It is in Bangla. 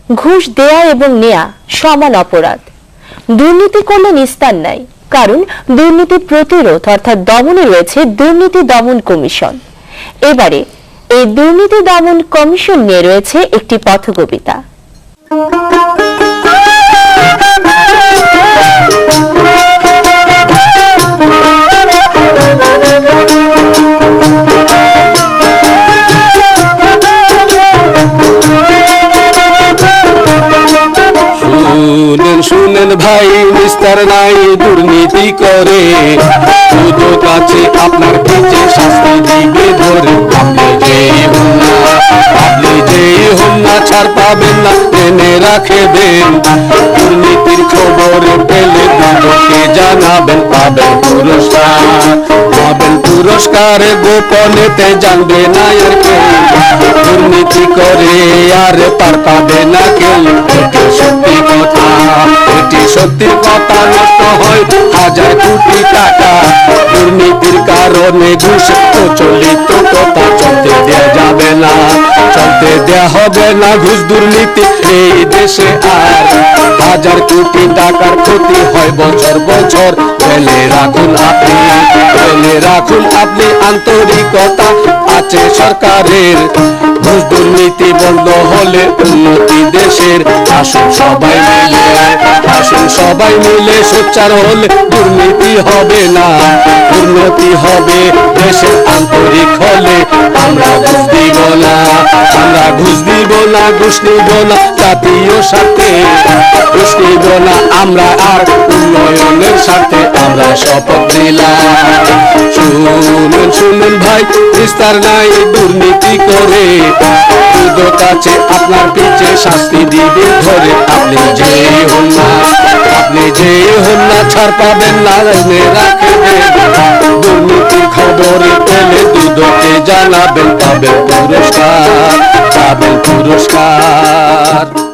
ঘুষ দেয়া এবং নেয়া সমান অপরাধ। দুর্নীতি করলে নিস্তার নাই, কারণ দুর্নীতি প্রতিরোধ অর্থাৎ দমনে রয়েছে দুর্নীতি দমন কমিশন। এবারে এই দুর্নীতি দমন কমিশন নিয়ে রয়েছে একটি পথকবিতা। শুনেন ভাই, নিস্তার নাই দুর্নীতি করে, শুধু কাছে আপনার পিছে শাস্তি দিবে ধরে। আপনি যেই হন না ছাড় পাবেন না, জেনে রাখবেন। দুর্নীতির খবর পেলে দুদকে জানাবেন, পাবেন পুরস্কার। পাবেন পুরস্কার, গোপনেতে জানবে না আর কেউ। দুর্নীতি করে আর পার পাবে না কেউ। এটি সত্যি কথা, এটি সত্যি কথা। নষ্ট হয় হাজার কোটি টাকা দুর্নীতির কারণে। ঘুষ প্রচলিত কথা চলতে দেয়া যাবে না, চলতে দেয়া হবে না। ঘুষ দুর্নীতি এই দেশে আর হাজার কোটি টাকার ক্ষতি হয় বছর বছর। ফেলে রাখুন আপনি, ফেলে রাখুন আপনি, আন্তরিকতা আছে সরকারের। ঘুষ দুর্নীতি বন্ধ হলে উন্নতি দেশের। আসুন সবাই মিলে, আসুন সবাই মিলে সোচ্চার হলে দুর্নীতি হবে না, উন্নতি হবে দেশের। আন্তরিক হলে আমরা ঘুষ দিব না, আমরা ঘুষ দিব না, ঘুষ নিব না জাতীয় স্বার্থে। ঘুষ নিব না আমরা আর উন্নয়নের স্বার্থে আমরা শপথ নিলাম। শুনুন শুনুন ভাই, নিস্তার নাই দুর্নীতি করে, দুদক কাছে আপনার পিছে শাস্তি দিবে ধরে। আপনি যে হন না, আপনি যে হন না ছাড় পাবেন না, জেনে রাখবেন। দুর্নীতির খবর পেলে দুদকে জানাবেন, পাবেন পুরস্কার, পাবেন পুরস্কার।